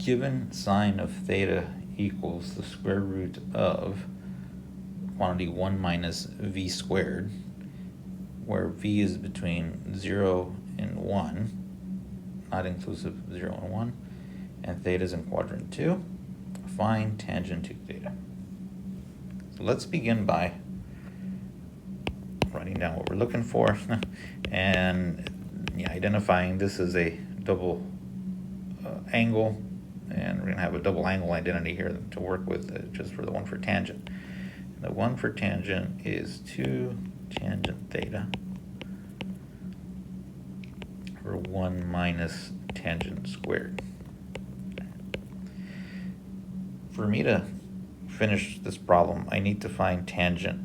given sine of theta equals the square root of quantity 1 minus v squared, where v is between 0 and 1, not inclusive of 0 and 1, and theta is in quadrant 2, find tangent to theta. So let's begin by writing down what we're looking for and identifying this is a double angle, and we're going to have a double angle identity here to work with just for the one for tangent. And the one for tangent is 2 tangent theta over 1 minus tangent squared. For me to finish this problem, I need to find tangent,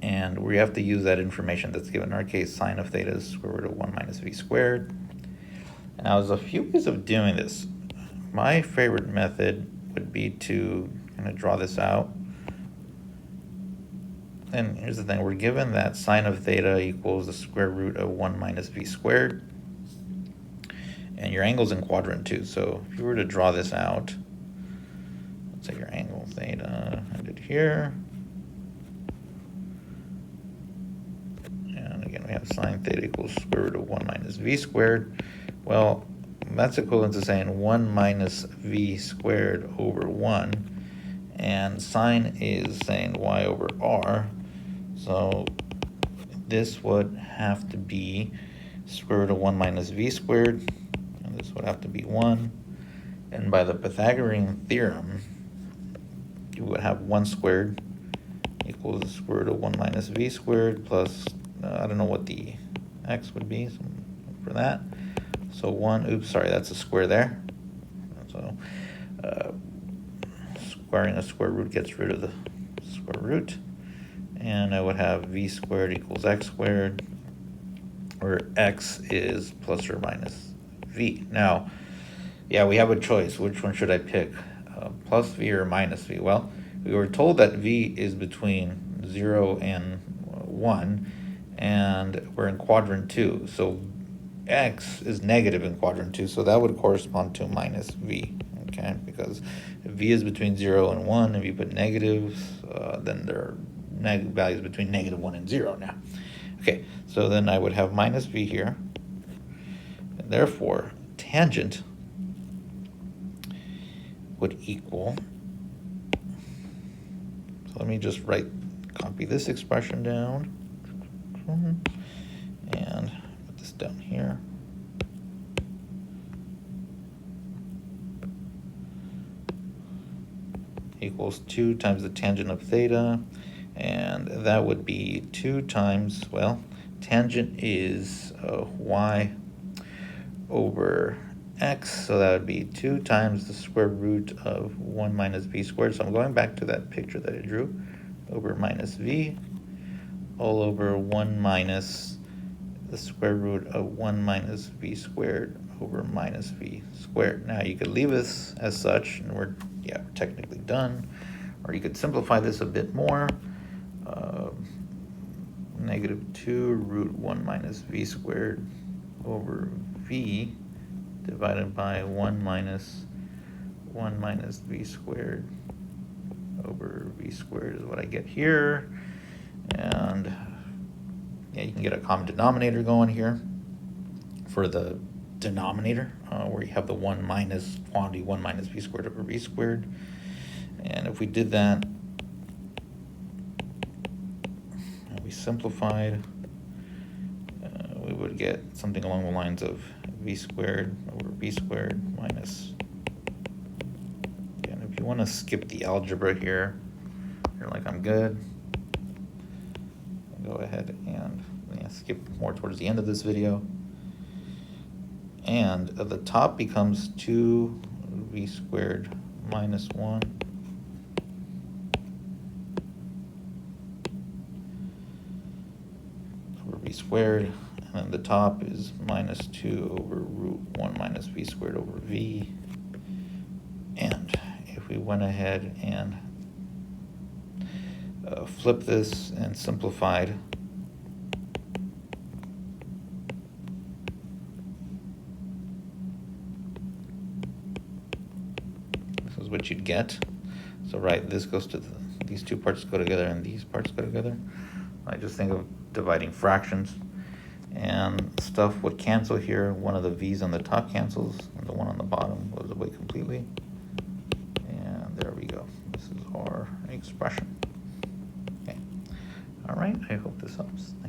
and we have to use that information that's given. In our case, sine of theta is square root of 1 minus v squared. And now there's a few ways of doing this. My favorite method would be to kind of draw this out. And here's the thing, we're given that sine of theta equals the square root of 1 minus v squared. And your angle's in quadrant 2. So if you were to draw this out, let's say your angle theta ended here. And again, we have sine theta equals square root of 1 minus v squared. Well, that's equivalent to saying 1 minus v squared over 1. And sine is saying y over r. So this would have to be square root of 1 minus v squared. And this would have to be 1. And by the Pythagorean theorem, you would have 1 squared equals the square root of 1 minus v squared plus, I don't know what the x would be for that. So 1, oops, sorry, that's a square there. So squaring a square root gets rid of the square root. And I would have v squared equals x squared, where x is plus or minus v. Now, yeah, we have a choice. Which one should I pick? Plus v or minus v? Well, we were told that v is between 0 and 1, and we're in quadrant 2. So x is negative in quadrant 2, so that would correspond to minus v, okay? Because if v is between 0 and 1, if you put negatives, then there are values between negative 1 and 0 now. Okay, so then I would have minus v here, and therefore tangent would equal, so let me just copy this expression down, and put this down here. Equals 2 times the tangent of theta, and that would be 2 times, well, tangent is y over x, so that would be 2 times the square root of 1 minus v squared. So I'm going back to that picture that I drew, over minus v, all over 1 minus the square root of 1 minus v squared over minus v squared. Now you could leave this as such, and we're technically done. Or you could simplify this a bit more. Negative 2 root 1 minus v squared over v divided by 1 minus v squared over v squared is what I get here. And you can get a common denominator going here for the denominator, where you have the 1 minus quantity 1 minus v squared over v squared. And if we did that, and we simplified, we would get something along the lines of v squared over v squared minus, and if you want to skip the algebra here, you're like, I'm good, go ahead and skip more towards the end of this video. And the top becomes 2v squared minus 1 over v squared, and then the top is minus 2 over root 1 minus v squared over v. And if we went ahead and flip this and simplified, is what you'd get. So right, this goes to these two parts go together and these parts go together. I just think of dividing fractions, and stuff would cancel here. One of the v's on the top cancels, and the one on the bottom goes away completely. And there we go. This is our expression. Okay. All right, I hope this helps. Thanks.